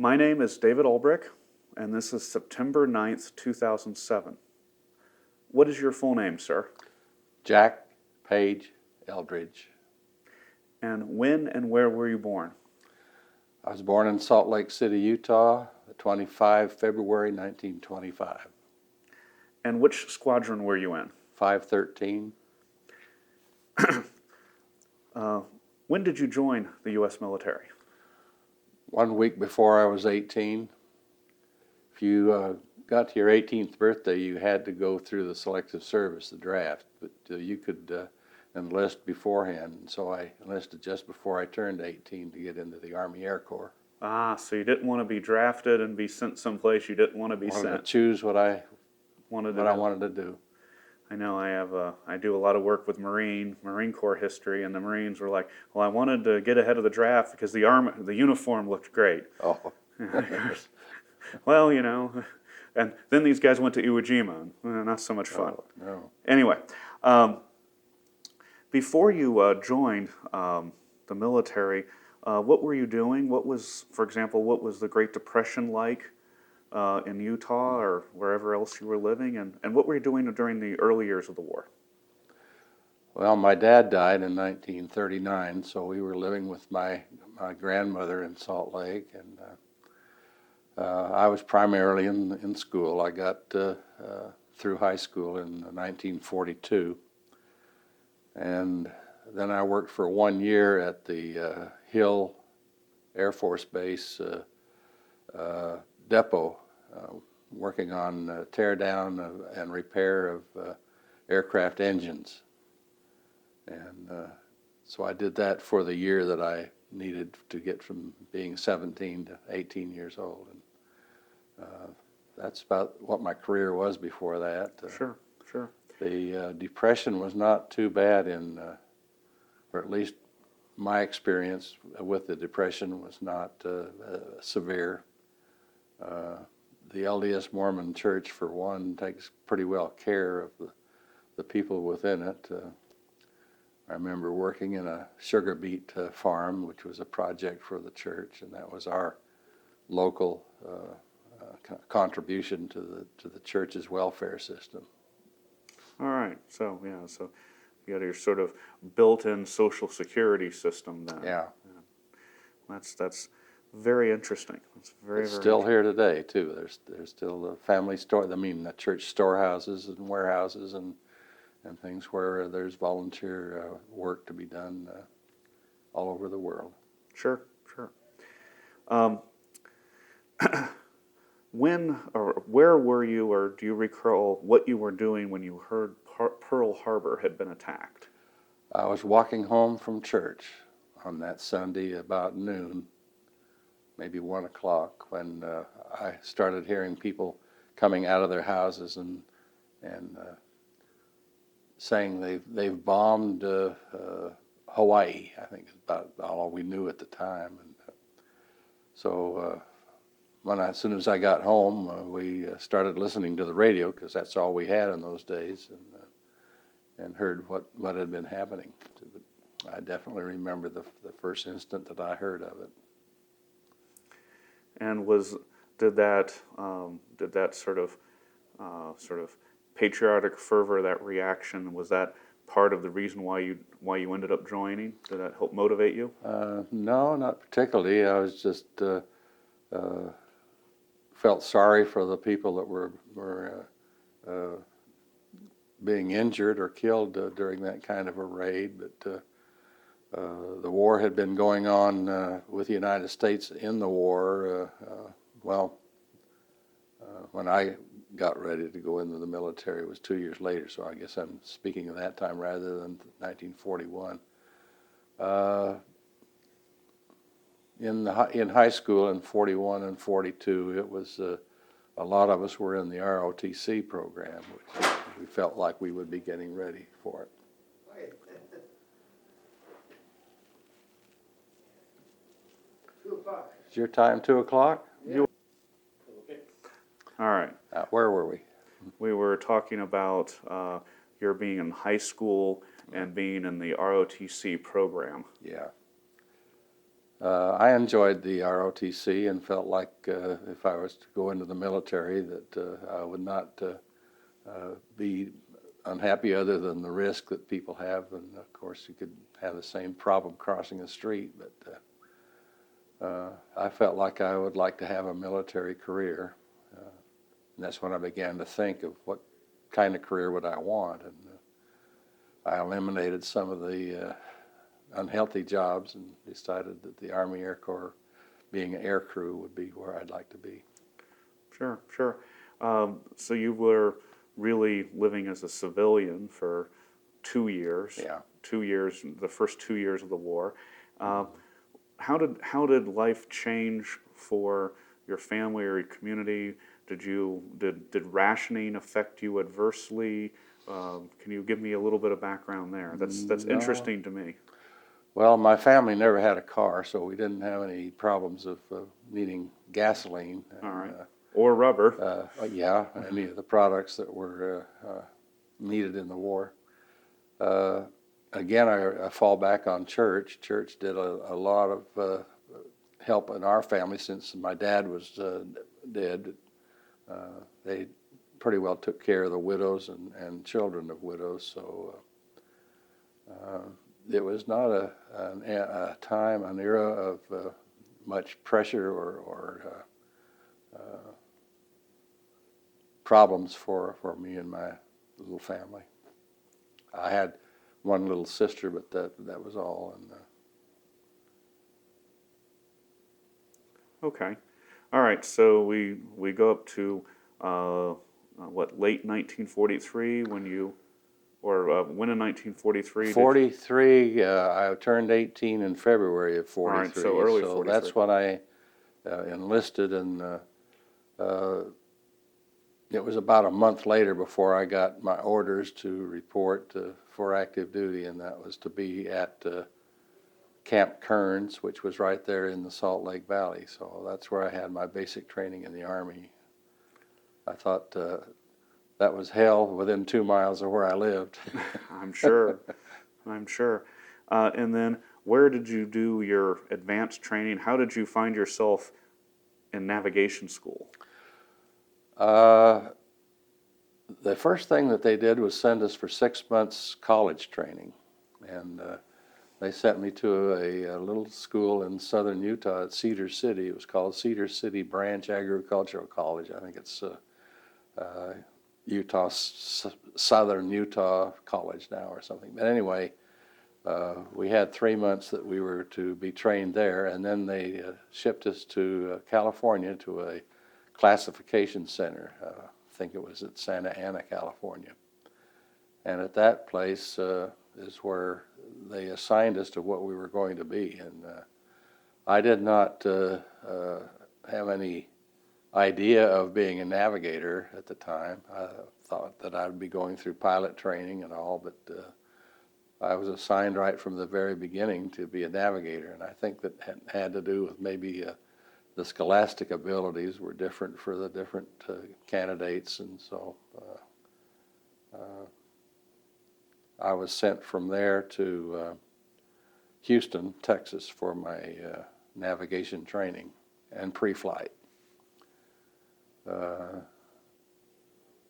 My name is David Ulbrich, and this is September 9th, 2007. What is your full name, sir? Jack Page Eldridge. And when and where were you born? I was born in Salt Lake City, Utah, 25 February 1925. And which squadron were you in? 513. When did you join the U.S. military? 1 week before I was 18. If you got to your 18th birthday, you had to go through the selective service, the draft, but you could enlist beforehand. So I enlisted just before I turned 18 to get into the Army Air Corps. Ah, so you didn't want to be drafted and be sent someplace you didn't want to be Wanted sent. to choose what I wanted to do. I know I do a lot of work with Marine Corps history, and the Marines were like, well, I wanted to get ahead of the draft because the uniform looked great. Oh. Well, and then these guys went to Iwo Jima, and not so much fun. Oh, no. Anyway, before you joined the military, what were you doing? For example, what was the Great Depression like in Utah or wherever else you were living, and what were you doing during the early years of the war? Well, my dad died in 1939, so we were living with my grandmother in Salt Lake, and I was primarily in school. I got through high school in 1942, and then I worked for 1 year at the Hill Air Force Base depot, working on tear down and repair of aircraft engines. And so I did that for the year that I needed to get from being 17 to 18 years old. And that's about what my career was before that. Sure. The Depression was not too bad or at least my experience with the Depression was not severe. The LDS Mormon Church, for one, takes pretty well care of the people within it. I remember working in a sugar beet farm, which was a project for the church, and that was our local contribution to the church's welfare system. All right. So you had your sort of built-in social security system then. Yeah. That's very interesting. It's very still here today too. There's still the family store. I mean, the church storehouses and warehouses and things where there's volunteer work to be done all over the world. Sure. When or where were you, or do you recall what you were doing when you heard Pearl Harbor had been attacked? I was walking home from church on that Sunday about noon, maybe 1 o'clock, when I started hearing people coming out of their houses and saying they've bombed Hawaii. I think is about all we knew at the time. And so as soon as I got home, we started listening to the radio, because that's all we had in those days, and heard what had been happening. I definitely remember the first instant that I heard of it. And did that sort of patriotic fervor, that reaction, was that part of the reason why you ended up joining? Did that help motivate you? No, not particularly. I was just felt sorry for the people that were being injured or killed during that kind of a raid. But the war had been going on with the United States in the war. When I got ready to go into the military, it was 2 years later, so I guess I'm speaking of that time rather than 1941. In high school in 41 and 42, it was a lot of us were in the ROTC program, which we felt like we would be getting ready for it. Is your time 2 o'clock? Yeah. All right. Where were we? We were talking about your being in high school and being in the ROTC program. Yeah. I enjoyed the ROTC and felt like if I was to go into the military that I would not be unhappy other than the risk that people have. And of course, you could have the same problem crossing the street, but I felt like I would like to have a military career. And that's when I began to think of what kind of career would I want. And I eliminated some of the unhealthy jobs and decided that the Army Air Corps, being an air crew, would be where I'd like to be. Sure, sure. So you were really living as a civilian for 2 years. Yeah. 2 years, the first 2 years of the war. How did life change for your family or your community? Did rationing affect you adversely? Can you give me a little bit of background there? That's No. interesting to me. Well, my family never had a car, so we didn't have any problems of needing gasoline. All right. Or rubber. Yeah, any of the products that were needed in the war. Again, I fall back on church. Church did a lot of help in our family since my dad was dead. They pretty well took care of the widows and children of widows, so it was not a time, an era of much pressure or problems for me and my little family. I had one little sister, but that was all. And Okay. All right. So we go up to late 1943 when you, or when in 1943? 43, I turned 18 in February of 43. All right, so early 43. That's when I enlisted, and it was about a month later before I got my orders to report for active duty, and that was to be at Camp Kearns, which was right there in the Salt Lake Valley. So that's where I had my basic training in the Army. I thought that was hell within 2 miles of where I lived. I'm sure. I'm sure. And then where did you do your advanced training? How did you find yourself in navigation school? The first thing that they did was send us for 6 months college training, and they sent me to a little school in southern Utah at Cedar City. It was called Cedar City Branch Agricultural College. I think it's Southern Utah College now or something. But anyway, we had 3 months that we were to be trained there, and then they shipped us to California to a classification center. I think it was at Santa Ana, California. And at that place is where they assigned us to what we were going to be. And I did not have any idea of being a navigator at the time. I thought that I would be going through pilot training and all, but I was assigned right from the very beginning to be a navigator. And I think that had to do with maybe the scholastic abilities were different for the different candidates, and so I was sent from there to Houston, Texas for my navigation training and pre-flight.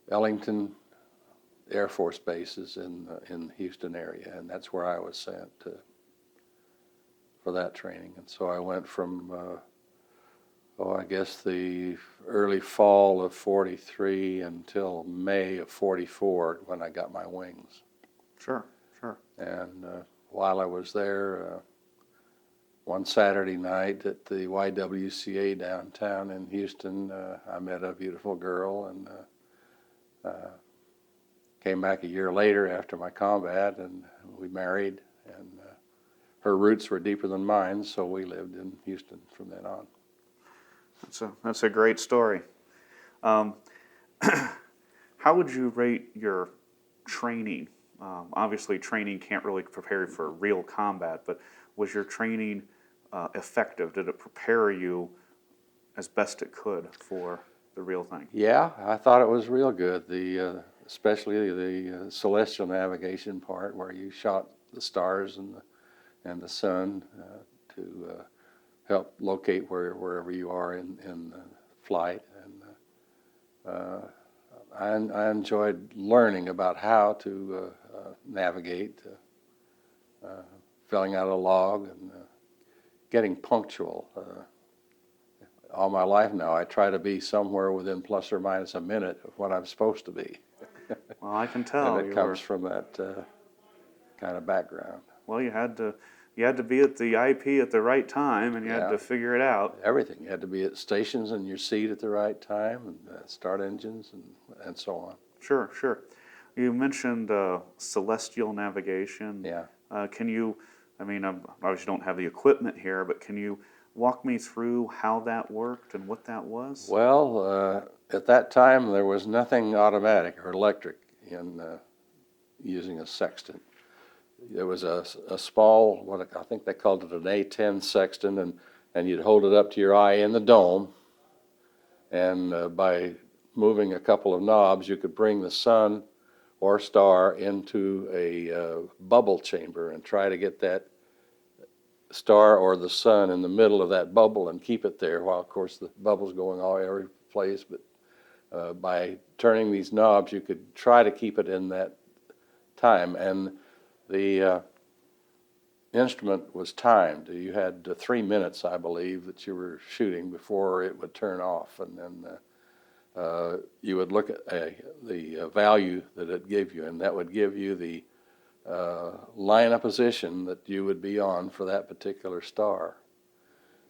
Ellington Air Force Base is in the Houston area, and that's where I was sent for that training. And so I went from I guess the early fall of 43 until May of 44 when I got my wings. Sure, sure. And while I was there, one Saturday night at the YWCA downtown in Houston, I met a beautiful girl, and came back a year later after my combat, and we married, and her roots were deeper than mine, so we lived in Houston from then on. That's a great story. How would you rate your training? Obviously, training can't really prepare you for real combat, but was your training effective? Did it prepare you as best it could for the real thing? Yeah, I thought it was real good. Especially the celestial navigation part, where you shot the stars and the sun to help locate wherever you are in flight. And I enjoyed learning about how to navigate, filling out a log, and getting punctual. All my life now, I try to be somewhere within plus or minus a minute of what I'm supposed to be. Well, I can tell And it you comes were, from that kind of background. well, you had to be at the IP at the right time, and you had Yeah. to figure it out. Everything. You had to be at stations in your seat at the right time, and start engines, and so on. Sure, sure. You mentioned celestial navigation. Yeah. Can you, I mean, I obviously don't have the equipment here, but can you walk me through how that worked and what that was? Well, at that time, there was nothing automatic or electric in using a sextant. There was a small, what I think they called it an A10 sextant, and you'd hold it up to your eye in the dome, and by moving a couple of knobs, you could bring the sun or star into a bubble chamber and try to get that star or the sun in the middle of that bubble and keep it there while, of course, the bubble's going all every place. But by turning these knobs, you could try to keep it in that time. And the instrument was timed. You had 3 minutes, I believe, that you were shooting before it would turn off. And then you would look at the value that it gave you, and that would give you the line of position that you would be on for that particular star.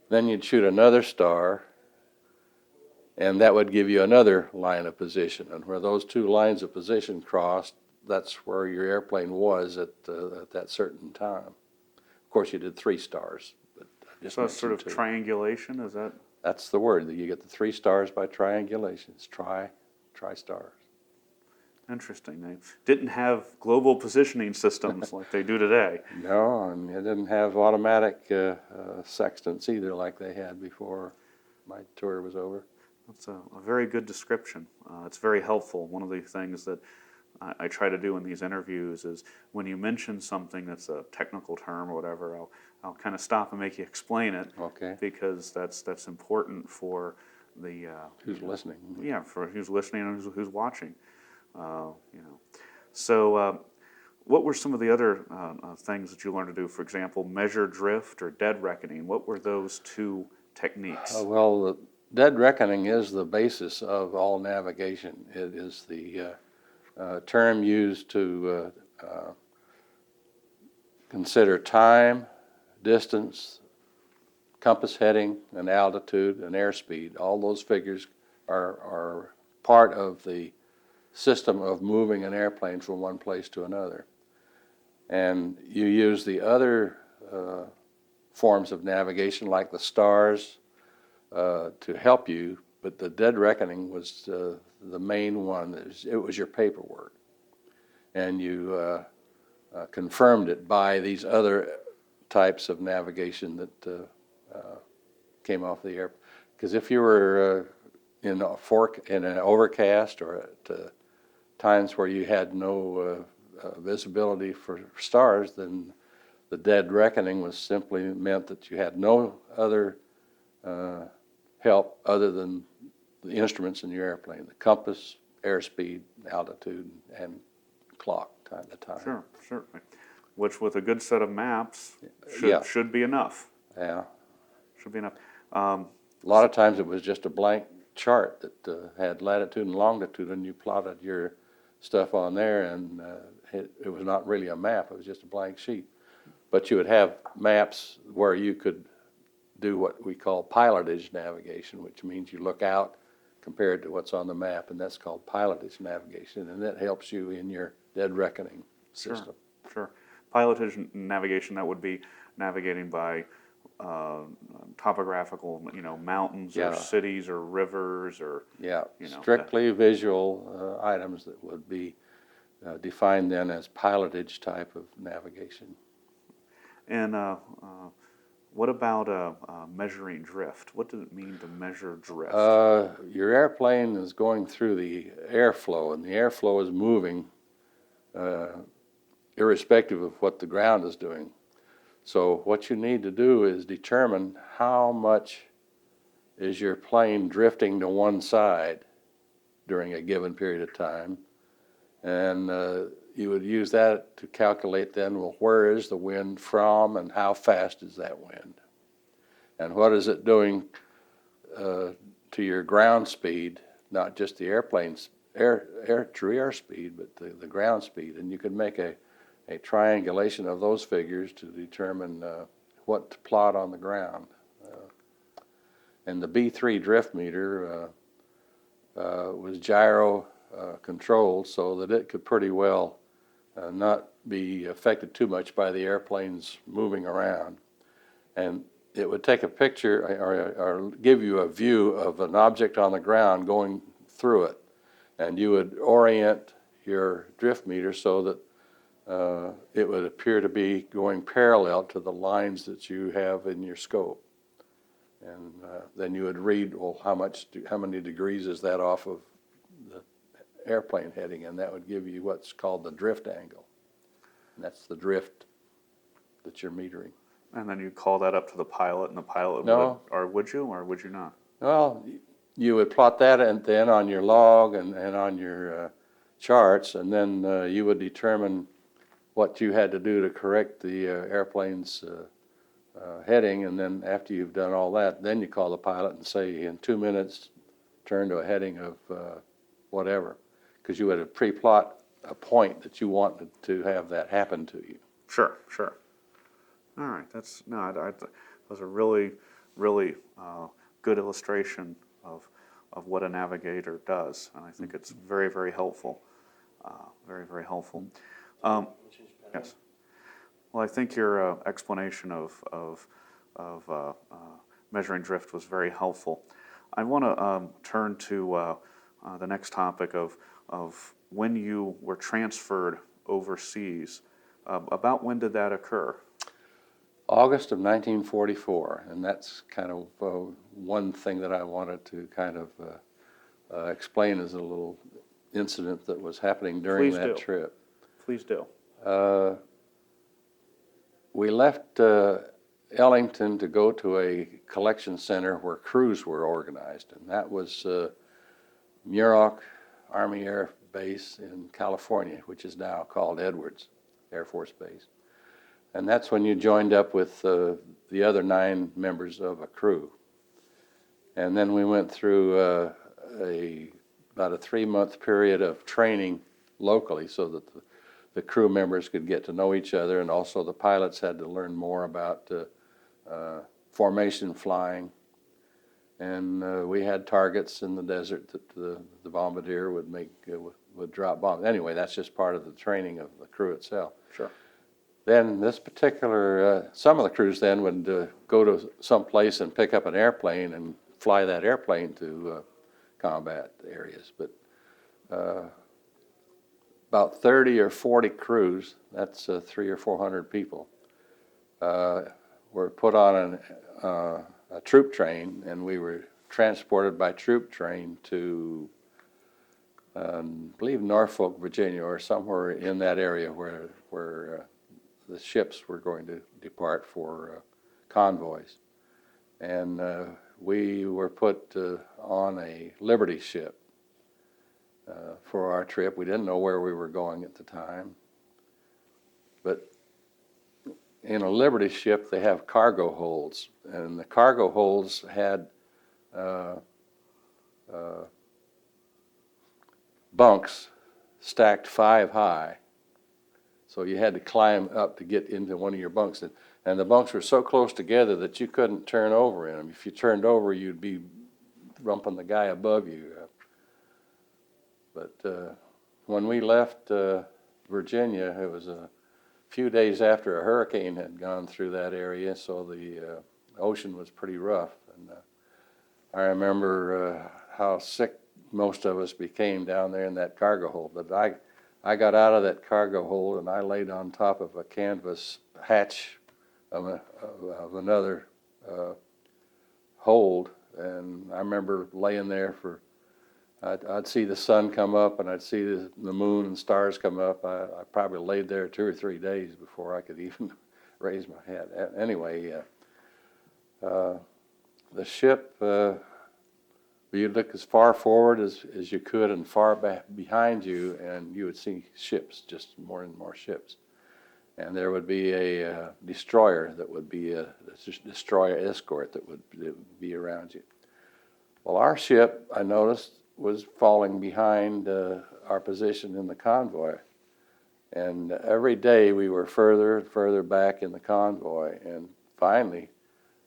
Then you'd shoot another star, and that would give you another line of position. And where those two lines of position crossed, that's where your airplane was at that certain time. Of course, you did 3 stars, but I just So it's sort of mentioned 2. triangulation, is that? That's the word. You get the 3 stars by triangulation. It's tri-stars. Interesting. They didn't have global positioning systems like they do today. No, and it didn't have automatic sextants either like they had before my tour was over. That's a very good description. It's very helpful. One of the things that I try to do in these interviews is when you mention something that's a technical term or whatever, I'll kind of stop and make you explain it. Okay. Because that's important for the Who's listening? yeah, for who's listening and who's watching. You know, so what were some of the other things that you learned to do? For example, measure drift or dead reckoning. What were those 2 techniques? Well, the dead reckoning is the basis of all navigation. It is the term used to consider time, distance, compass heading, and altitude, and airspeed. All those figures are part of the system of moving an airplane from one place to another. And you use the other forms of navigation, like the stars, to help you, but the dead reckoning was the main one. It was your paperwork. And you confirmed it by these other types of navigation that came off the air. Because if you were in an overcast, or at times where you had no visibility for stars, then the dead reckoning was simply meant that you had no other help other than the instruments in your airplane: the compass, airspeed, altitude, and clock, the time. Sure, certainly. Which, with a good set of maps, Yeah. should be enough. Yeah. Should be enough. A lot of times it was just a blank chart that had latitude and longitude, and you plotted your stuff on there, and it was not really a map. It was just a blank sheet. But you would have maps where you could do what we call pilotage navigation, which means you look out compared to what's on the map, and that's called pilotage navigation, and that helps you in your dead reckoning system. Sure. Pilotage navigation, that would be navigating by topographical, mountains Yeah. or cities or rivers or, Yeah, that- strictly visual items that would be defined then as pilotage type of navigation. And what about measuring drift? What does it mean to measure drift? Your airplane is going through the airflow, and the airflow is moving irrespective of what the ground is doing. So what you need to do is determine how much is your plane drifting to one side during a given period of time. And you would use that to calculate then, well, where is the wind from and how fast is that wind? And what is it doing to your ground speed, not just the airplane's true airspeed, but the ground speed. And you could make a triangulation of those figures to determine what to plot on the ground. And the B3 drift meter was gyro controlled so that it could pretty well not be affected too much by the airplanes moving around. And it would take a picture or give you a view of an object on the ground going through it. And you would orient your drift meter so that it would appear to be going parallel to the lines that you have in your scope. And then you would read, well, how many degrees is that off of the airplane heading? And that would give you what's called the drift angle. And that's the drift that you're metering. And then you call that up to the pilot, and the pilot No. would, or would you not? Well, you would plot that and then on your log and on your charts, and then you would determine what you had to do to correct the airplane's heading, and then after you've done all that, then you call the pilot and say, in 2 minutes, turn to a heading of whatever, because you would have pre-plot a point that you wanted to have that happen to you. Sure. All right, that's that was a really good illustration of what a navigator does, and I think it's very, very helpful. Very helpful. Yes. Well, I think your explanation of measuring drift was very helpful. I want to turn to the next topic of when you were transferred overseas. About when did that occur? August of 1944, and that's kind of one thing that I wanted to kind of explain as a little incident that was happening during that trip. Please do. We left Ellington to go to a collection center where crews were organized, and that was Muroc Army Air Base in California, which is now called Edwards Air Force Base. And that's when you joined up with the other 9 members of a crew. And then we went through about a 3-month period of training locally so that the crew members could get to know each other, and also the pilots had to learn more about formation flying. And we had targets in the desert that the bombardier would drop bombs. Anyway, that's just part of the training of the crew itself. Sure. Then this particular, some of the crews then would go to some place and pick up an airplane and fly that airplane to combat areas. But about 30 or 40 crews, that's 300 or 400 people, were put on a troop train, and we were transported by troop train to, I believe, Norfolk, Virginia, or somewhere in that area where the ships were going to depart for convoys. And we were put on a Liberty ship for our trip. We didn't know where we were going at the time. But in a Liberty ship, they have cargo holds. And the cargo holds had bunks stacked 5 high. So you had to climb up to get into one of your bunks. And the bunks were so close together that you couldn't turn over in them. If you turned over, you'd be rumping the guy above you. But when we left Virginia, it was a few days after a hurricane had gone through that area, so the ocean was pretty rough. And I remember how sick most of us became down there in that cargo hold. But I got out of that cargo hold and I laid on top of a canvas hatch of another hold, and I remember laying there for, I'd see the sun come up and I'd see the moon and stars come up. I probably laid there 2 or 3 days before I could even raise my head. Anyway, the ship, you'd look as far forward as you could and far back behind you, and you would see ships, just more and more ships. And there would be a destroyer that would be a destroyer escort that would be around you. Well, our ship, I noticed, was falling behind our position in the convoy. And every day we were further and further back in the convoy. And finally,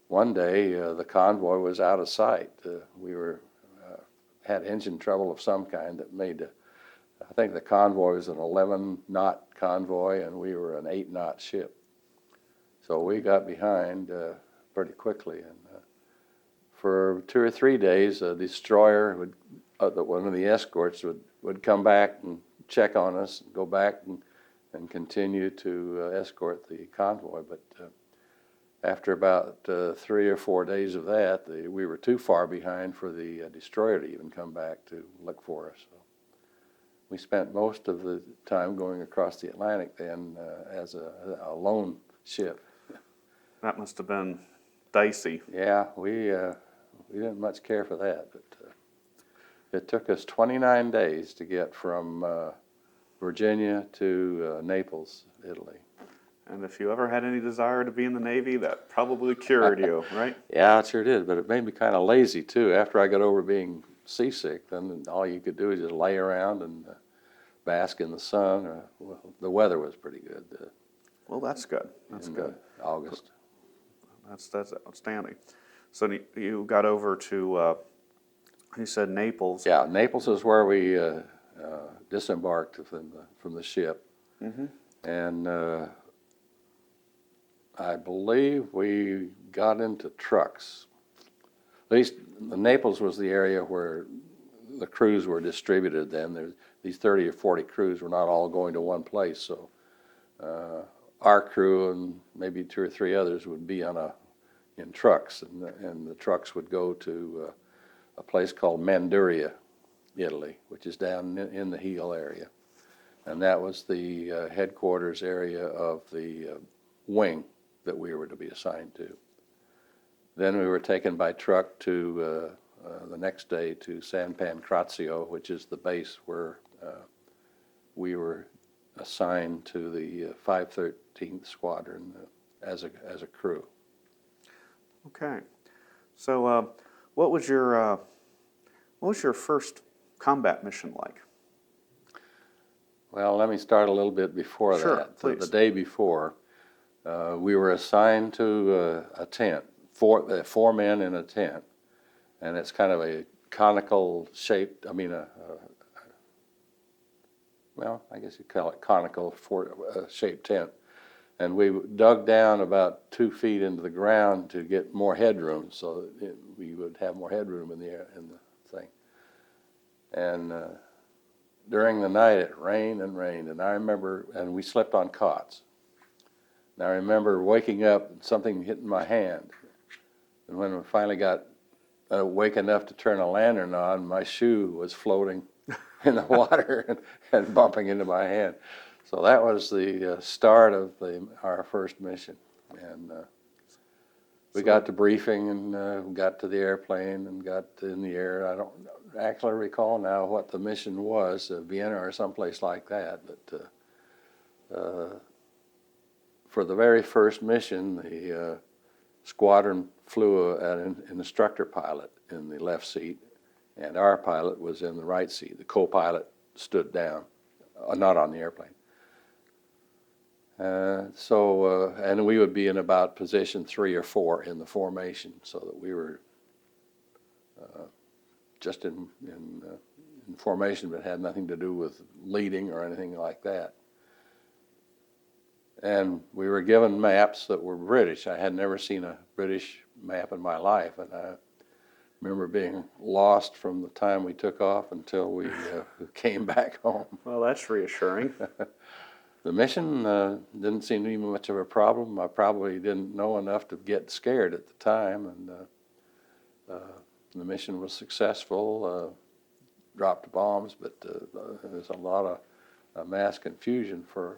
one day, the convoy was out of sight. We had engine trouble of some kind that made, I think the convoy was an 11-knot convoy, and we were an 8-knot ship. So we got behind pretty quickly. And for 2 or 3 days, a destroyer would, one of the escorts would come back and check on us, and go back and continue to escort the convoy. But after about 3 or 4 days of that, we were too far behind for the destroyer to even come back to look for us. So we spent most of the time going across the Atlantic then as a lone ship. That must have been dicey. Yeah, we didn't much care for that, but it took us 29 days to get from Virginia to Naples, Italy. And if you ever had any desire to be in the Navy, that probably cured you, right? Yeah, it sure did, but it made me kind of lazy too. After I got over being seasick, then all you could do is just lay around and bask in the sun. Well, the weather was pretty good. Well, that's good. That's good. August. That's outstanding. So you got over to, you said Naples. Yeah, Naples is where we disembarked from the ship. Mm-hmm. And I believe we got into trucks. At least Naples was the area where the crews were distributed then. These 30 or 40 crews were not all going to one place, so our crew and maybe 2 or 3 others would be in trucks, and the trucks would go to a place called Manduria, Italy, which is down in the Heel area. And that was the headquarters area of the wing that we were to be assigned to. Then we were taken by truck to the next day to San Pancrazio, which is the base where we were assigned to the 513th Squadron as a crew. Okay. So what was your first combat mission like? Well, let me start a little bit before Sure, that. please. The day before, we were assigned to a tent, four men in a tent, and it's kind of a conical shaped, well, I guess you'd call it conical shaped tent. And we dug down about 2 feet into the ground to get more headroom, so that we would have more headroom in the thing. And during the night, it rained and rained, and I remember, and we slept on cots. And I remember waking up and something hitting my hand. And when we finally got awake enough to turn a lantern on, my shoe was floating in the water and bumping into my hand. So that was the start of our first mission. And we got to briefing and got to the airplane and got in the air. I don't actually recall now what the mission was, Vienna or someplace like that. But for the very first mission, the squadron flew an instructor pilot in the left seat, and our pilot was in the right seat. The co-pilot stood down, not on the airplane. And we would be in about position 3 or 4 in the formation, so that we were just in formation, but had nothing to do with leading or anything like that. And we were given maps that were British. I had never seen a British map in my life, and I remember being lost from the time we took off until we came back home. Well, that's reassuring. The mission didn't seem to be much of a problem. I probably didn't know enough to get scared at the time, and the mission was successful. Dropped bombs, but there's a lot of mass confusion for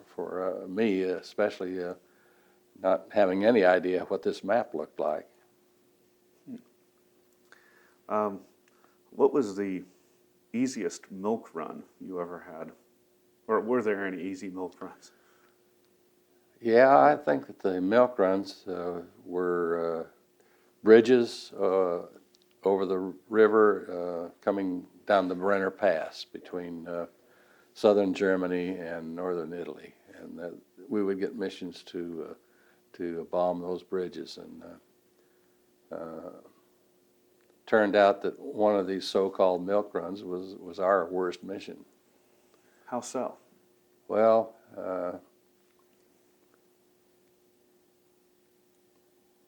me, especially not having any idea what this map looked like. What was the easiest milk run you ever had? Or were there any easy milk runs? Yeah, I think that the milk runs were bridges over the river coming down the Brenner Pass between southern Germany and northern Italy, and that we would get missions to bomb those bridges. And turned out that one of these so-called milk runs was our worst mission. How so? Well,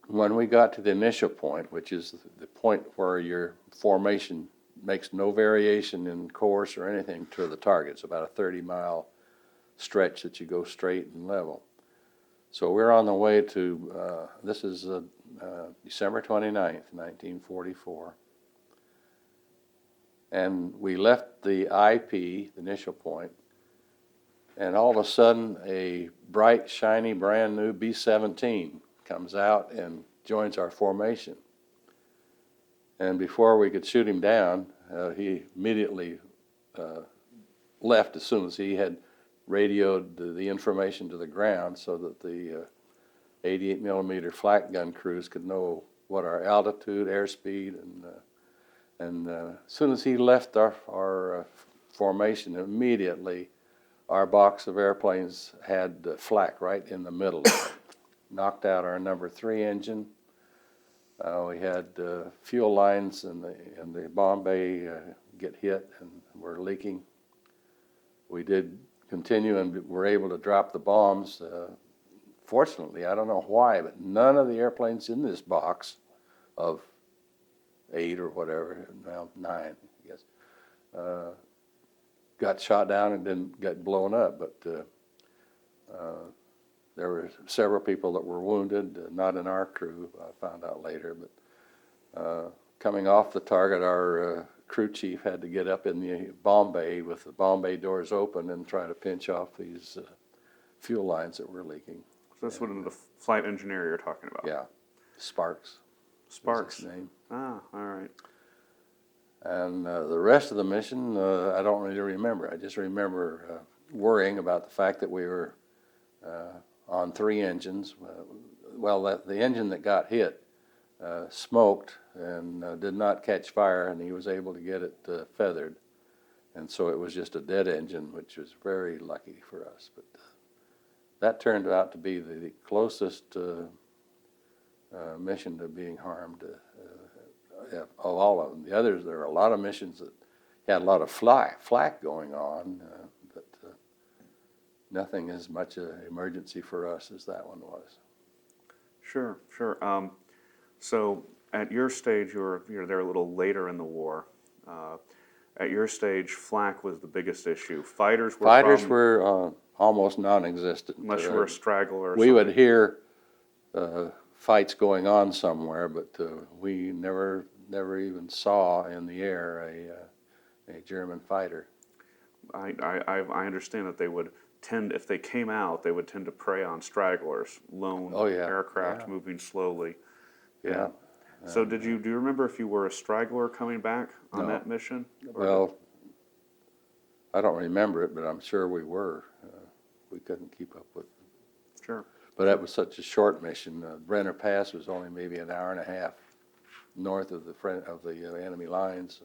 when we got to the initial point, which is the point where your formation makes no variation in course or anything to the target, it's about a 30-mile stretch that you go straight and level. So we're on the way to, this is December 29th, 1944. And we left the IP, the initial point, and all of a sudden a bright, shiny, brand new B-17 comes out and joins our formation. And before we could shoot him down, he immediately left as soon as he had radioed the information to the ground so that the 88 millimeter flak gun crews could know what our altitude, airspeed, and as soon as he left our formation, immediately our box of airplanes had flak right in the middle of it. Knocked out our number 3 engine. We had fuel lines in the bomb bay get hit and were leaking. We did continue and were able to drop the bombs. Fortunately, I don't know why, but none of the airplanes in this box of 8 or whatever, well, 9, I guess, got shot down and didn't get blown up. But there were several people that were wounded, not in our crew, I found out later. But coming off the target, our crew chief had to get up in the bomb bay with the bomb bay doors open and try to pinch off these fuel lines that were leaking. So this was the flight engineer you're talking about? Yeah, Sparks. Sparks. His name. Ah, all right. And the rest of the mission, I don't really remember. I just remember worrying about the fact that we were on 3 engines. Well, the engine that got hit smoked and did not catch fire, and he was able to get it feathered. And so it was just a dead engine, which was very lucky for us. But that turned out to be the closest mission to being harmed of all of them. The others, there were a lot of missions that had a lot of flak going on, but nothing as much an emergency for us as that one was. Sure, sure. So at your stage, you're there a little later in the war. At your stage, flak was the biggest issue. Fighters were almost non-existent. Unless you were a straggler or we something. would hear fights going on somewhere, but we never even saw in the air a German fighter. I understand that they would tend, if they came out, they would tend to prey on stragglers, lone aircraft moving slowly. Yeah. So do you remember if you were a straggler coming back on No. that mission? Well, I don't remember it, but I'm sure we were. We couldn't keep up with it. Sure. But that was such a short mission. Brenner Pass was only maybe an hour and a half north of the enemy lines.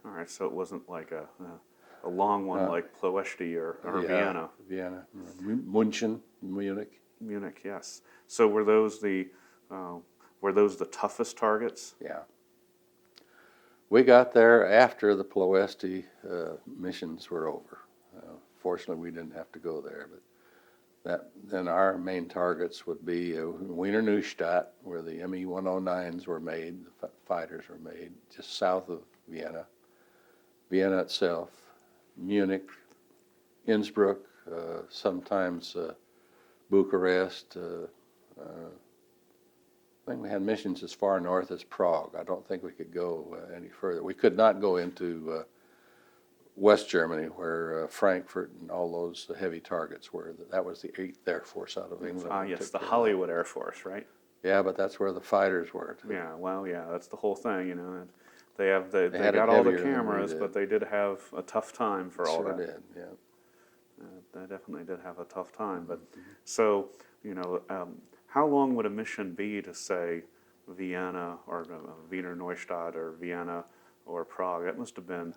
All right, so it wasn't like a long one like Ploiești or Vienna. Vienna, München, Munich. Munich, yes. So were those the toughest targets? Yeah. We got there after the Ploiești missions were over. Fortunately, we didn't have to go there, but then our main targets would be Wiener Neustadt, where the Me-109s were made, the fighters were made, just south of Vienna. Vienna itself, Munich, Innsbruck, sometimes Bucharest. I think we had missions as far north as Prague. I don't think we could go any further. We could not go into West Germany, where Frankfurt and all those heavy targets were. That was the 8th Air Force out of England. that Yes, took the care of that. Hollywood Air Force, right? Yeah, but that's where the fighters were. Too. Yeah, well, yeah, that's the whole thing, you know. They have they had it got all the heavier than we cameras, did. but they did have a tough time for all Sure that. did, yeah. They definitely did have a tough time. But so, you know, how long would a mission be to say Vienna or Wiener Neustadt or Vienna or Prague? That must have been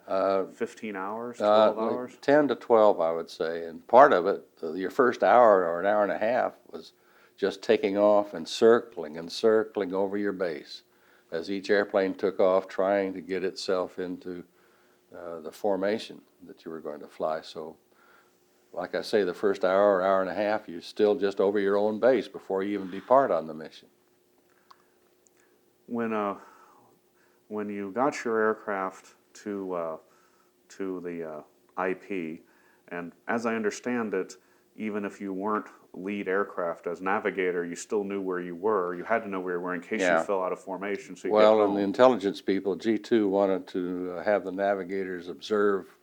15 hours, 12 Like hours. 10 to 12, I would say. And part of it, your first hour or an hour and a half, was just taking off and circling over your base as each airplane took off, trying to get itself into the formation that you were going to fly. So, like I say, the first hour or hour and a half, you're still just over your own base before you even depart on the mission. When you got your aircraft to the IP, and as I understand it, even if you weren't lead aircraft as navigator, you still knew where you were. You had to know where you were in case Yeah. you fell out of formation. So you Well, get and the home. intelligence people, G2, wanted to have the navigators observe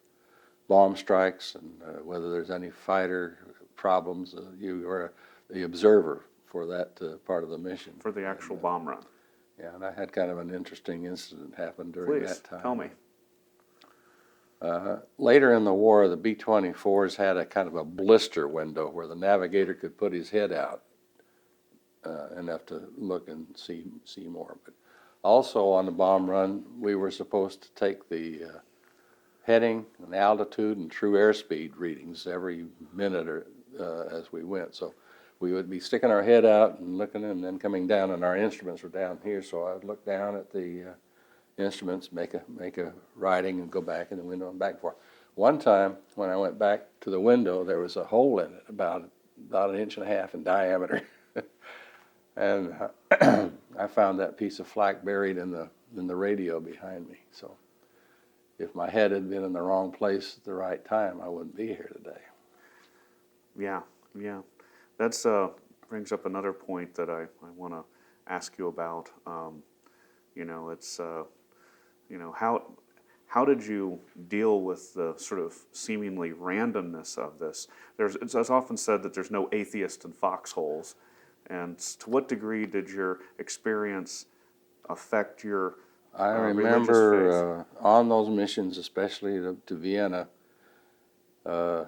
bomb strikes and whether there's any fighter problems. You were the observer for that part of the mission. For the actual bomb run. Yeah, and I had kind of an interesting incident happen during Please, that time. tell me. Later in the war, the B-24s had a kind of a blister window where the navigator could put his head out enough to look and see more. But also on the bomb run, we were supposed to take the heading and altitude and true airspeed readings every minute or as we went. So we would be sticking our head out and looking and then coming down, and our instruments were down here. So I would look down at the instruments, make a writing, and go back in the window and back and forth. One time when I went back to the window, there was a hole in it about 1.5 inches in diameter, and I found that piece of flak buried in the radio behind me. So if my head had been in the wrong place at the right time, I wouldn't be here today. Yeah, yeah. That's brings up another point that I want to ask you about. You know, it's you know, how did you deal with the sort of seemingly randomness of this? It's often said that there's no atheist in foxholes, and to what degree did your experience affect your I religious faith? remember on those missions, especially to Vienna, the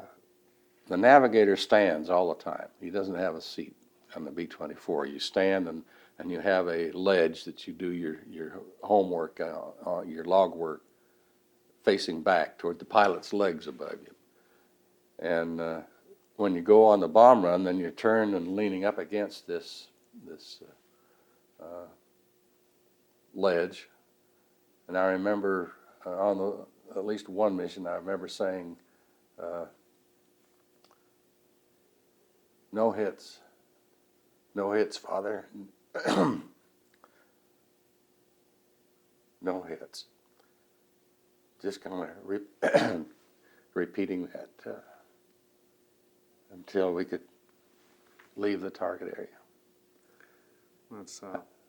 navigator stands all the time. He doesn't have a seat on the B-24. You stand and you have a ledge that you do your homework, your log work, facing back toward the pilot's legs above you. And when you go on the bomb run, then you turn and leaning up against this ledge. And I remember on at least one mission, I remember saying, "No hits, no hits, Father." No hits. Just kind of repeating that until we could leave the target area.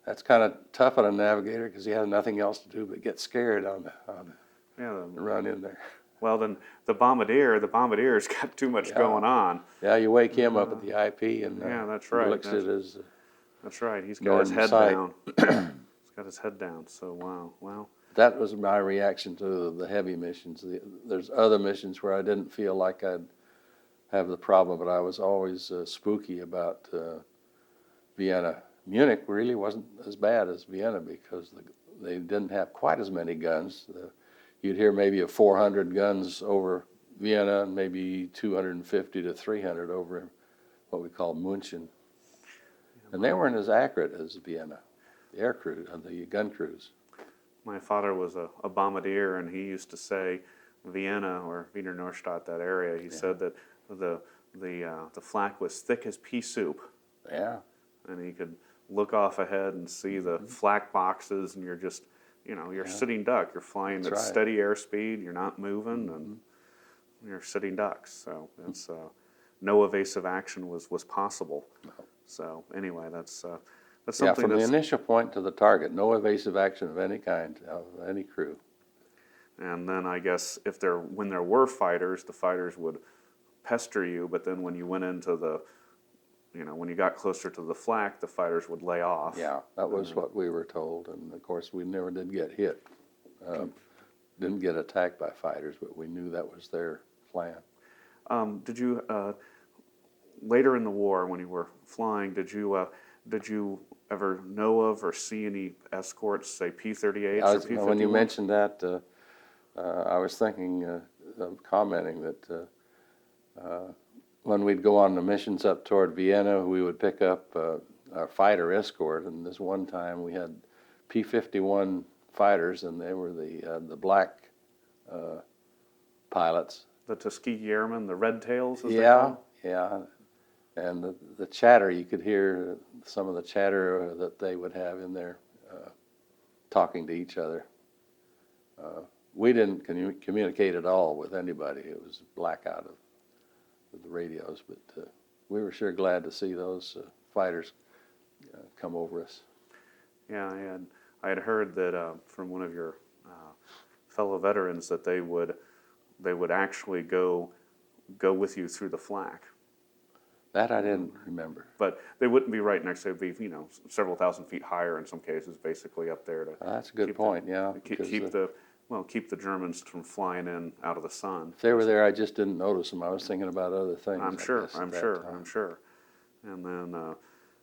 That's kind of tough on a navigator because he has nothing else to do but get scared on the run in there. Well, then the bombardier's got too much going on. Yeah, you wake him up at the IP and Yeah, that's he right. looks at his That's right. He's got guard his in head sight. down. He's got his head down. So wow, wow. That was my reaction to the heavy missions. There's other missions where I didn't feel like I'd have the problem, but I was always spooky about Vienna. Munich really wasn't as bad as Vienna because they didn't have quite as many guns. You'd hear maybe of 400 guns over Vienna and maybe 250 to 300 over what we call München. And they weren't as accurate as Vienna, the air crew, the gun crews. My father was a bombardier, and he used to say Vienna or Wiener Neustadt, that area. He said that the flak was thick as pea soup. Yeah. And he could look off ahead and see the flak boxes, and you're just, you're sitting duck. You're flying at steady airspeed. You're not moving, and you're sitting ducks. So it's no evasive action was possible. No. So anyway, that's something. From the initial point to the target, no evasive action of any kind of any crew. And then I guess when there were fighters, the fighters would pester you, but then when you went into when you got closer to the flak, the fighters would lay off. Yeah, that was what we were told, and of course, we never did get hit. Didn't get attacked by fighters, but we knew that was their plan. Did you later in the war, when you were flying, did you ever know of or see any escorts, say P-38s or P-51s? When you mentioned that, I was thinking of commenting that when we'd go on the missions up toward Vienna, we would pick up our fighter escort, and this one time we had P-51 fighters, and they were the black pilots. The Tuskegee Airmen, the Red Tails, as they Yeah, call yeah, and the chatter, you could hear some of the chatter that they would have in there, talking to each other. We didn't communicate at all with anybody. It was blackout of the radios, but we were sure glad to see those fighters come over us. Yeah, I had heard that from one of your fellow veterans that they would actually go with you through the flak. That I didn't remember. But they wouldn't be right next to it. They'd be, several thousand feet higher in some cases, basically up there to That's a good point, yeah. because, keep the Germans from flying in out of the sun. if they were there, I just didn't notice them. I was thinking about other things. I'm I sure, guess, at I'm that sure, time. I'm sure. And then,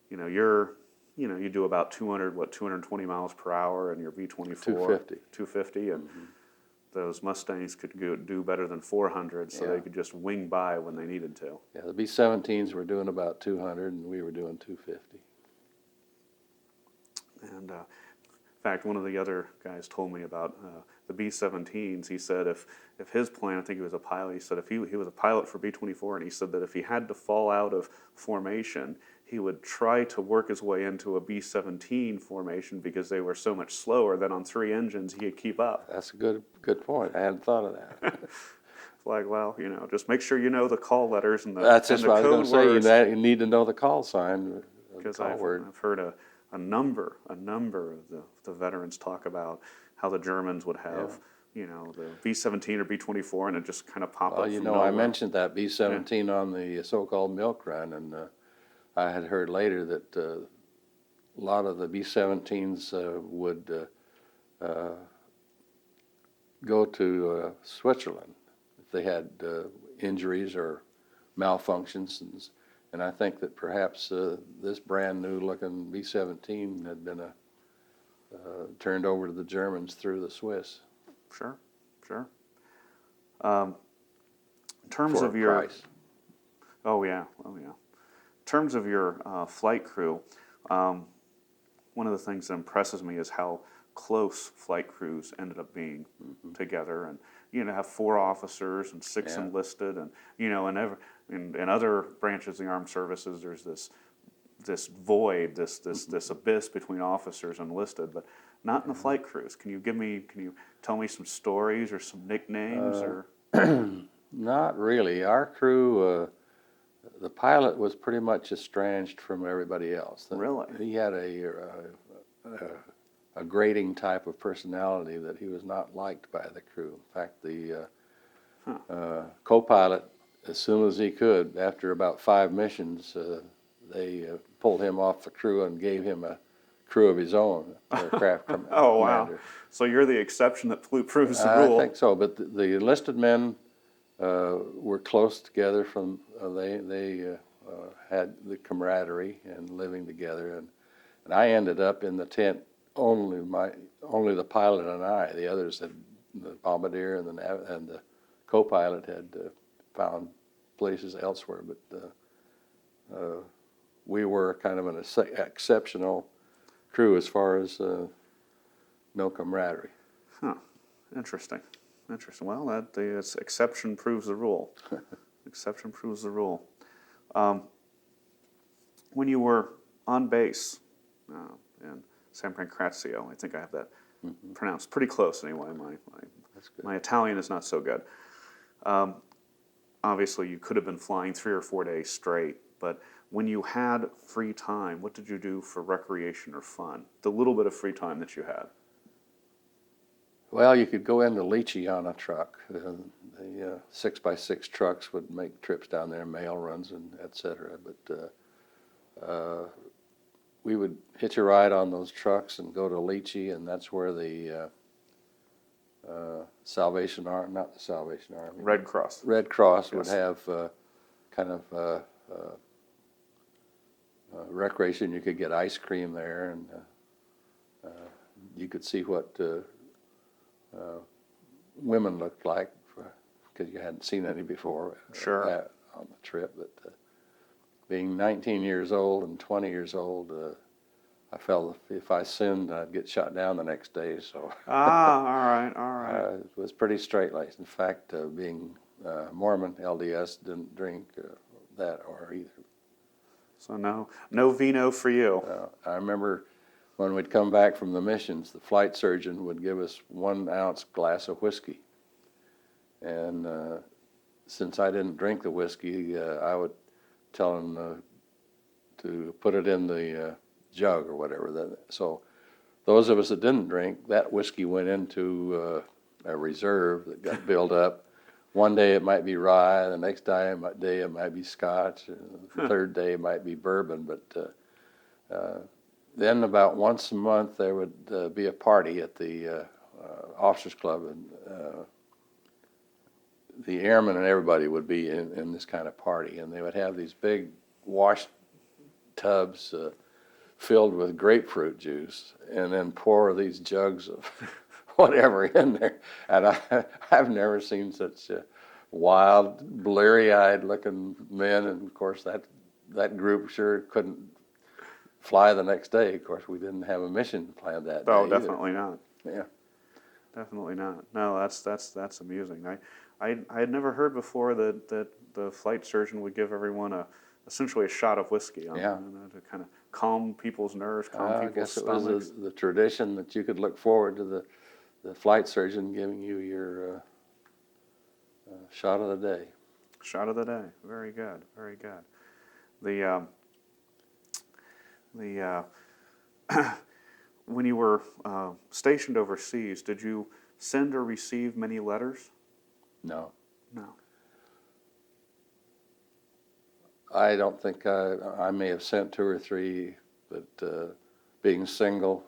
you do about 220 miles per hour in your V-24. 250. 250, and those Mustangs could do better than 400, so Yeah. they could just wing by when they needed to. Yeah, the B-17s were doing about 200, and we were doing 250. And in fact, one of the other guys told me about the B-17s. He said if his plane, I think he was a pilot, he said if he was a pilot for B-24, and he said that if he had to fall out of formation, he would try to work his way into a B-17 formation because they were so much slower that on 3 engines he could keep up. That's a good point. I hadn't thought of that. Like, well, just make sure you know the call letters and the That's just and what the I was code going to words. say. You need to know the call sign, the Because call word. I've heard a number of the veterans talk about how the Germans would have, the B-17 or B-24, and it just kind of pop up Well, from I nowhere. mentioned that B-17 on the so-called milk run, and I had heard later that a lot of the B-17s would go to Switzerland if they had injuries or malfunctions, and I think that perhaps this brand new looking B-17 had been turned over to the Germans through the Swiss. Sure. In terms For of a your price. Oh yeah. In terms of your flight crew, one of the things that impresses me is how close flight crews ended up being together, and have 4 officers and 6 Yeah. enlisted, and in other branches of the armed services, there's this void, this abyss between officers and enlisted, but not in the flight crews. Can you tell me some stories or some nicknames or? Not really. Our crew, the pilot was pretty much estranged from everybody else. Really? He had a grating type of personality that he was not liked by the crew. In fact, the co-pilot, as soon as he could, after about 5 missions, they pulled him off the crew and gave him a crew of his own, aircraft Oh wow! commander. So you're the exception that proves the I rule. think so, but the enlisted men were close together. They had the camaraderie and living together, and I ended up in the tent. Only the pilot and I. The others had, the bombardier and the co-pilot had found places elsewhere, but we were kind of an exceptional crew as far as no camaraderie. Huh. Interesting. Well, the exception proves the rule. Exception proves the rule. When you were on base in San Pancrazio, I think I have that pronounced pretty close anyway. That's good. My Italian is not so good. Obviously, you could have been flying 3 or 4 days straight, but when you had free time, what did you do for recreation or fun? The little bit of free time that you had. Well, you could go into Leachy on a truck. The 6x6 trucks would make trips down there, mail runs and et cetera. But we would hitch a ride on those trucks and go to Leachy, and that's where the Salvation Army, not the Salvation Army, Red Cross. Red Cross would Yes. have kind of recreation. You could get ice cream there, and you could see what women looked like, because you hadn't seen any before Sure. on the trip. But being 19 years old and 20 years old, I felt if I sinned, I'd get shot down the next day. So Ah, all right. it was pretty straight-laced. In fact, being Mormon, LDS didn't drink that or either. So no vino for you. I remember when we'd come back from the missions, the flight surgeon would give us 1 ounce glass of whiskey. And since I didn't drink the whiskey, I would tell him to put it in the jug or whatever. So those of us that didn't drink, that whiskey went into a reserve that got built up. One day it might be rye, the next day it might be scotch, the third day it might be bourbon. But then about once a month there would be a party at the officers club, and the airmen and everybody would be in this kind of party, and they would have these big wash tubs filled with grapefruit juice, and then pour these jugs of whatever in there. And I've never seen such wild, bleary-eyed looking men, and of course that group sure couldn't fly the next day. Of course, we didn't have a mission planned that day. Oh, either. definitely not. Yeah. Definitely not. No, that's amusing. I had never heard before that the flight surgeon would give everyone essentially a shot of whiskey to kind of calm people's nerves, calm I people's guess it stomachs. was the tradition that you could look forward to the flight surgeon giving you your shot of the day. Shot of the day. Very good. Very good. The when you were stationed overseas, did you send or receive many letters? No. No. I don't think I may have sent 2 or 3, but being single,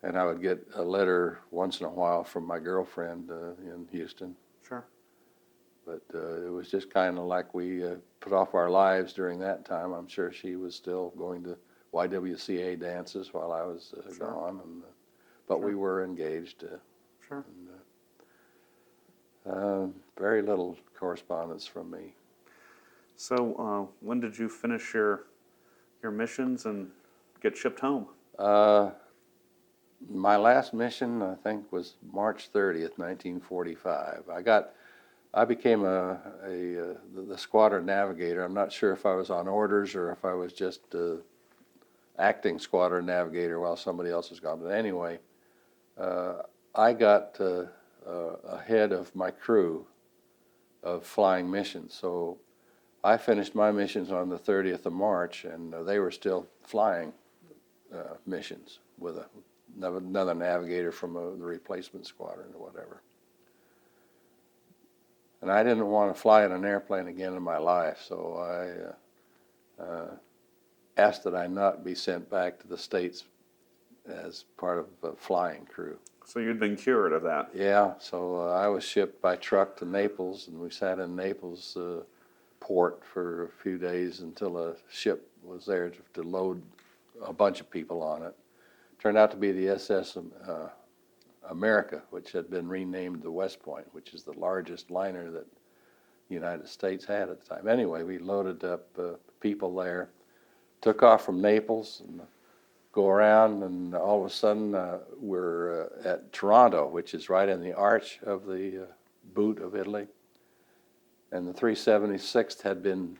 and I would get a letter once in a while from my girlfriend in Houston. Sure. But it was just kind of like we put off our lives during that time. I'm sure she was still going to YWCA dances while I was Sure. gone, but Sure. we were engaged. Sure. Very little correspondence from me. So when did you finish your missions and get shipped home? My last mission, I think, was March 30th, 1945. I became the squadron navigator. I'm not sure if I was on orders or if I was just acting squadron navigator while somebody else was gone. But anyway, I got ahead of my crew of flying missions. So I finished my missions on the 30th of March, and they were still flying missions with another navigator from the replacement squadron or whatever. And I didn't want to fly in an airplane again in my life, so I asked that I not be sent back to the States as part of a flying crew. So you'd been cured of that. Yeah, so I was shipped by truck to Naples, and we sat in Naples port for a few days until a ship was there to load a bunch of people on it. Turned out to be the SS America, which had been renamed the West Point, which is the largest liner that the United States had at the time. Anyway, we loaded up people there, took off from Naples, and go around, and all of a sudden we're at Toronto, which is right in the arch of the boot of Italy. And the 376th had been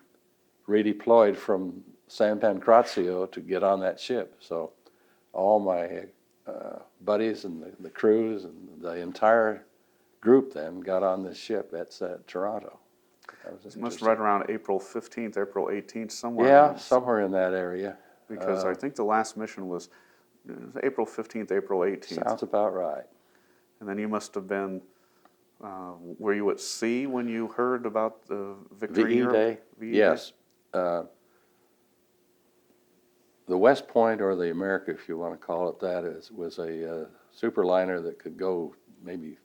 redeployed from San Pancrazio to get on that ship. So all my buddies and the crews and the entire group then got on this ship at Toronto. It must have right around April 15th, April 18th, somewhere. Yeah, somewhere in that area. Because I think the last mission was April 15th, April 18th. Sounds about right. And then you must have been, were you at sea when you heard about the victory? VE Day? VE Yes. The West Point, or the America, if you want to call it that, was a superliner that could go maybe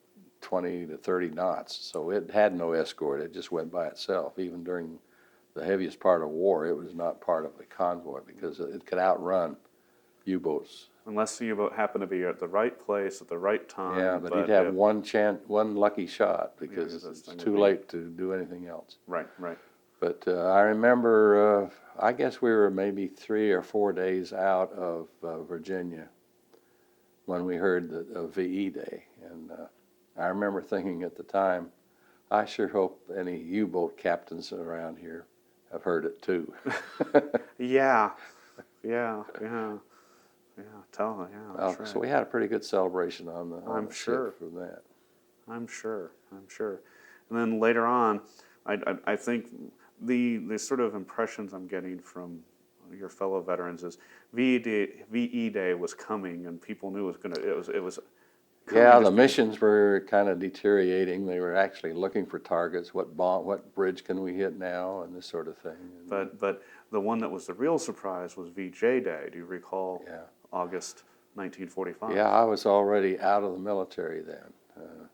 20 to 30 knots. So it had no escort. It just went by itself. Even during the heaviest part of war, it was not part of a convoy because it could outrun U-boats. Unless the U-boat happened to be at the right place at the right time. Yeah, but he'd have one lucky shot Yeah, because this it's thing too would be- late to do anything else. Right, right. But I remember, I guess we were maybe 3 or 4 days out of Virginia when we heard of VE Day. And I remember thinking at the time, I sure hope any U-boat captains around here have heard it too. Yeah, yeah, yeah, yeah. That's right. So we had a pretty good celebration on I'm the sure. ship from that. I'm sure. And then later on, I think the sort of impressions I'm getting from your fellow veterans is VE Day was coming, and people knew it was. Yeah, coming the just missions were kind of deteriorating. They were actually looking for targets. What bridge can we hit now, and this sort of thing. And, But the one that was the real surprise was VJ Day. Do you recall? Yeah. August 1945. Yeah, I was already out of the military then. As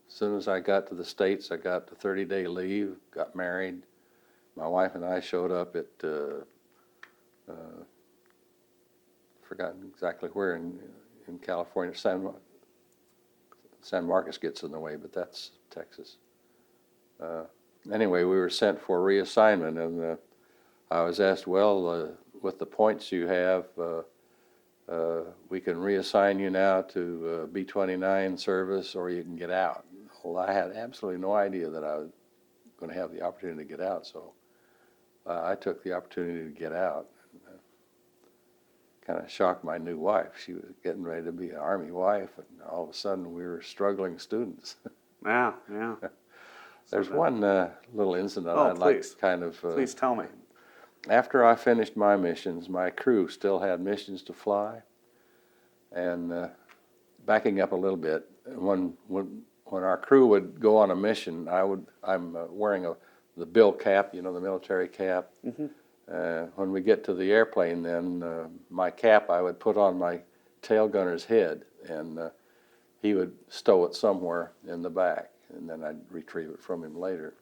soon as I got to the States, I got the 30-day leave, got married. My wife and I showed up at, forgotten exactly where in California. San Marcos gets in the way, but that's Texas. Anyway, we were sent for reassignment, and I was asked, well, with the points you have, we can reassign you now to B-29 service, or you can get out. Well, I had absolutely no idea that I was going to have the opportunity to get out, so I took the opportunity to get out. Kind of shocked my new wife. She was getting ready to be an Army wife, and all of a sudden we were struggling students. Yeah. There's one little incident Oh, I'd like please. to kind of... Please tell me. After I finished my missions, my crew still had missions to fly. And backing up a little bit, when our crew would go on a mission, I'm wearing the bill cap, the military cap. Mm-hmm. When we get to the airplane, then my cap I would put on my tail gunner's head, and he would stow it somewhere in the back, and then I'd retrieve it from him later.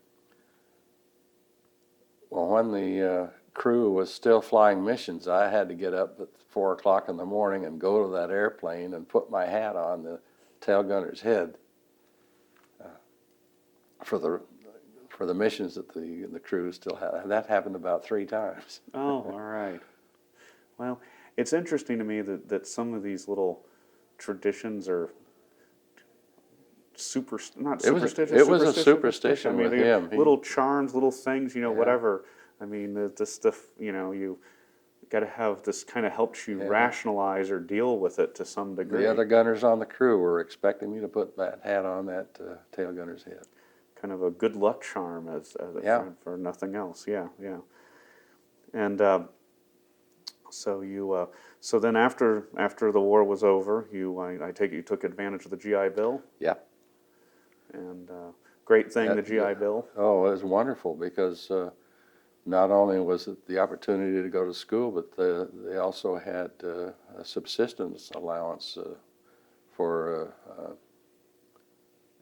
Well, when the crew was still flying missions, I had to get up at 4 o'clock in the morning and go to that airplane and put my hat on the tail gunner's head for the missions that the crew still had. And that happened about 3 times. Oh, all right. Well, it's interesting to me that some of these little traditions are not superstitious. It was a superstition I mean, with him. Little charms, little things, Yeah. whatever. I mean, this stuff, you got to have this kind of helps you Yeah. rationalize or deal with it to some degree. The other gunners on the crew were expecting me to put that hat on that tail gunner's head. Kind of a good luck charm Yeah. for nothing else. Yeah. And so then after the war was over, I take it you took advantage of the GI Bill. Yeah. And great thing, the GI Bill. Oh, it was wonderful because not only was it the opportunity to go to school, but they also had a subsistence allowance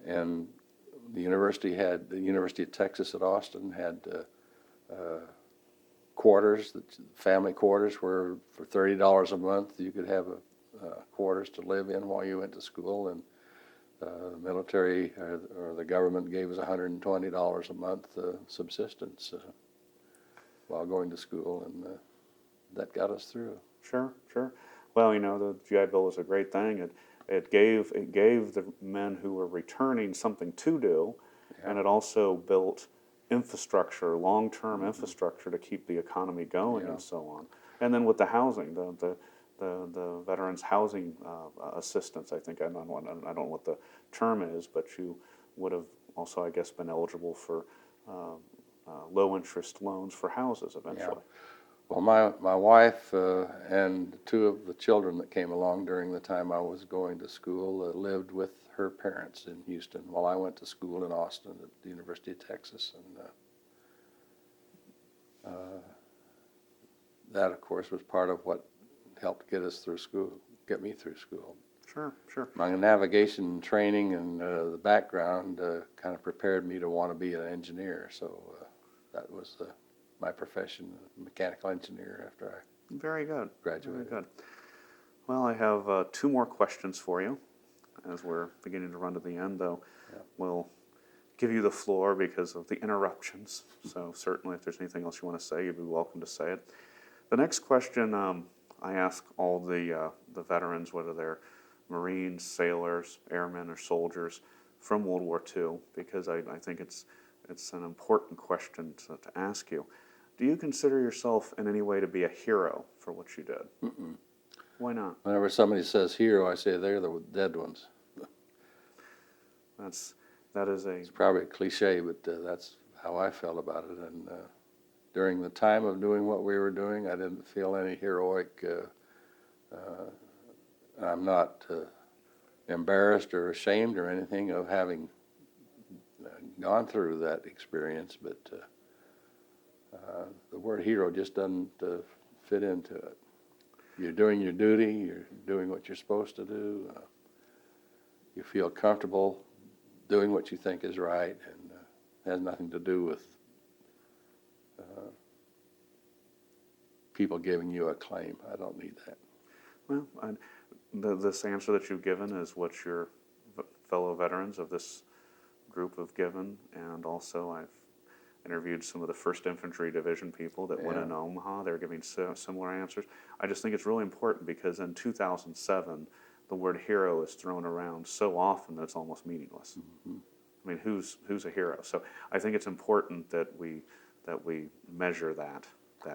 and the University of Texas at Austin had quarters, family quarters, where for $30 a month you could have quarters to live in while you went to school, and the military or the government gave us $120 a month subsistence while going to school, and that got us through. Sure. Well, the GI Bill was a great thing. It gave the men who were returning something to do, Yeah. and it also built infrastructure, long-term infrastructure to keep the economy going Yeah. and so on. And then with the housing, the veterans housing assistance, I think I don't know what the term is, but you would have also, I guess, been eligible for low interest loans for houses eventually. Well, my wife and two of the children that came along during the time I was going to school lived with her parents in Houston while I went to school in Austin at the University of Texas. And that, of course, was part of what helped get us through school, get me through school. Sure, sure. My navigation training and the background kind of prepared me to want to be an engineer. So that was my profession, mechanical engineer, after Very good. I graduated. Very good. Well, I have two more questions for you as we're beginning to run to the end, though. Yeah. We'll give you the floor because of the interruptions. So certainly if there's anything else you want to say, you'd be welcome to say it. The next question I ask all the veterans, whether they're Marines, sailors, airmen, or soldiers from World War II, because I think it's an important question to ask you. Do you consider yourself in any way to be a hero for what you did? Mm-mm. Why not? Whenever somebody says hero, I say they're the dead ones. That is a It's probably a cliche, but that's how I felt about it. And during the time of doing what we were doing, I didn't feel any heroic. I'm not embarrassed or ashamed or anything of having gone through that experience, but the word hero just doesn't fit into it. You're doing your duty, you're doing what you're supposed to do, you feel comfortable doing what you think is right, and has nothing to do with people giving you a claim. I don't need that. well. This answer that you've given is what your fellow veterans of this group have given, and also I've interviewed some of the 1st Infantry Division people that went in Omaha. They're giving similar answers. I just think it's really important because in 2007, the word hero is thrown around so often that it's almost meaningless. Mm-hmm. I mean, who's a hero? So I think it's important that we measure that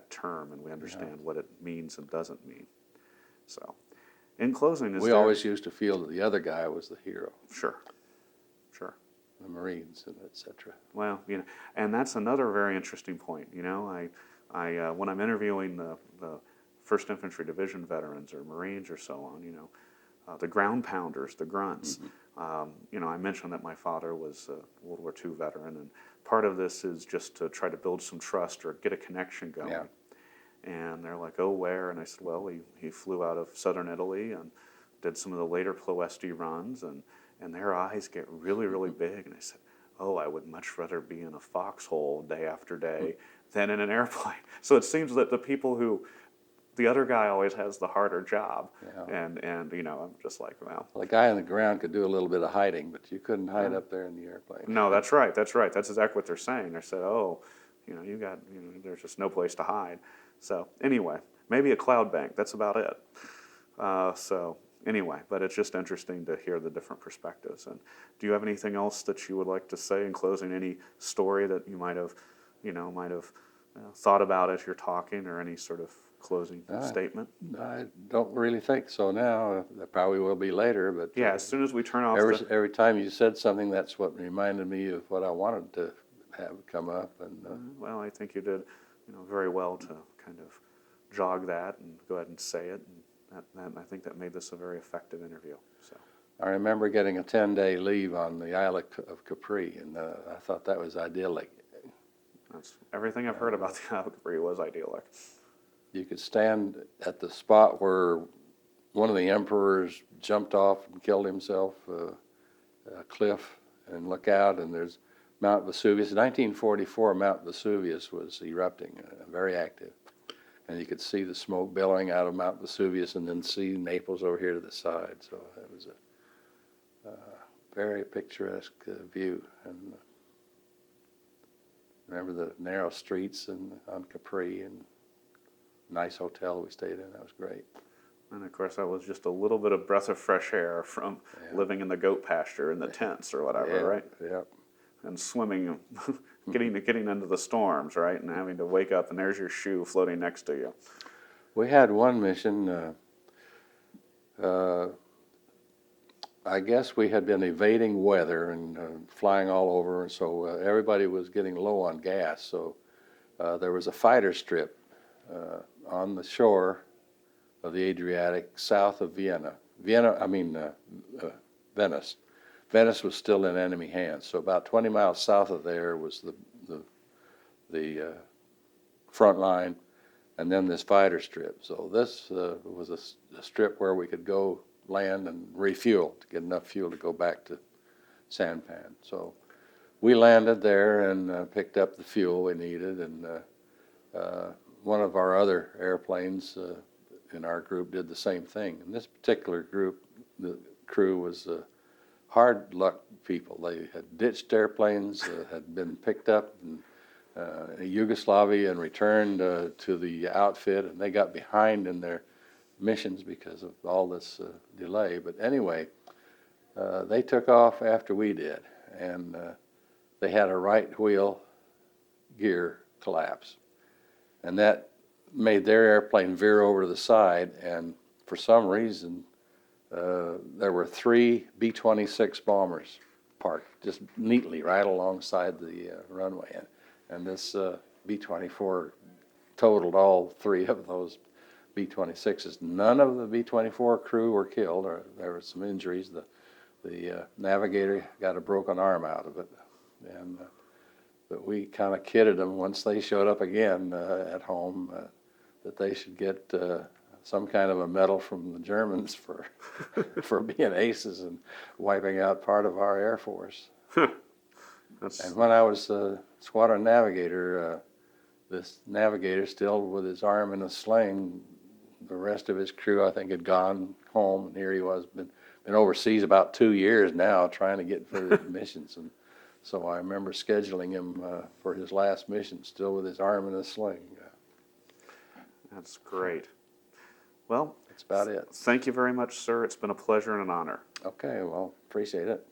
term and we understand what it means and doesn't mean. So, in closing, We always used to feel that the other guy was the hero, Sure. the Marines and et cetera. Well, and that's another very interesting point. I when I'm interviewing the 1st Infantry Division veterans or Marines or so on, the ground pounders, the grunts. Mm-hmm. I mentioned that my father was a World War II veteran, and part of this is just to try to build some trust or get a connection going. Yeah. And they're like, "Oh, where?" And I said, "Well, he flew out of southern Italy and did some of the later Ploesti runs," and their eyes get really, really big. And I said, "Oh, I would much rather be in a foxhole day after day than in an airplane." So it seems that the other guy always has the harder job. Yeah. And I'm just like, well. Well, the guy on the ground could do a little bit of hiding, but you couldn't hide up there in the airplane. No, that's right. That's exactly what they're saying. They said, "Oh, there's just no place to hide." So anyway, maybe a cloud bank. That's about it. So anyway, but it's just interesting to hear the different perspectives. And do you have anything else that you would like to say in closing? Any story that you might have thought about as you're talking, or any sort of closing statement? I don't really think so now. There probably will be later, but Yeah, as soon as we turn off every time you said something, that's what reminded me of what I wanted to have come up. And well, I think you did very well to kind of jog that and go ahead and say it. And I think that made this a very effective interview. So I remember getting a 10-day leave on the Isle of Capri, and I thought that was idyllic. that's everything I've heard about the Isle of Capri was idyllic. You could stand at the spot where one of the emperors jumped off and killed himself, a cliff, and look out, and there's Mount Vesuvius. In 1944, Mount Vesuvius was erupting, very active. And you could see the smoke billowing out of Mount Vesuvius and then see Naples over here to the side. So it was a very picturesque view. And remember the narrow streets on Capri, and nice hotel we stayed in. That was great. And of course, that was just a little bit of breath of fresh air from living in the goat pasture in the tents or whatever, right? Yep. And swimming, getting into the storms, right? And having to wake up and there's your shoe floating next to you. We had one mission. I guess we had been evading weather and flying all over, and so everybody was getting low on gas. So there was a fighter strip on the shore of the Adriatic, south of Vienna. Venice. Venice was still in enemy hands, so about 20 miles south of there was the front line, and then this fighter strip. So this was a strip where we could go land and refuel to get enough fuel to go back to Sanpan. So we landed there and picked up the fuel we needed, and one of our other airplanes in our group did the same thing. In this particular group, the crew was hard luck people. They had ditched airplanes, had been picked up in Yugoslavia and returned to the outfit, and they got behind in their missions because of all this delay. But anyway, they took off after we did, and they had a right wheel gear collapse, and that made their airplane veer over to the side, and for some reason there were 3 B-26 bombers parked just neatly right alongside the runway, and this B-24 totaled all 3 of those B-26s. None of the B-24 crew were killed, or there were some injuries. The navigator got a broken arm out of it, and but we kind of kidded them once they showed up again at home that they should get some kind of a medal from the Germans for for being aces and wiping out part of our Air Force. And when I was squadron navigator, this navigator, still with his arm in a sling, the rest of his crew, I think, had gone home, and here he was, been overseas about 2 years now, trying to get for the missions. And so I remember scheduling him for his last mission, still with his arm in a sling. That's great. Well, that's about it. Thank you very much, sir. It's been a pleasure and an honor. Okay, well, appreciate it.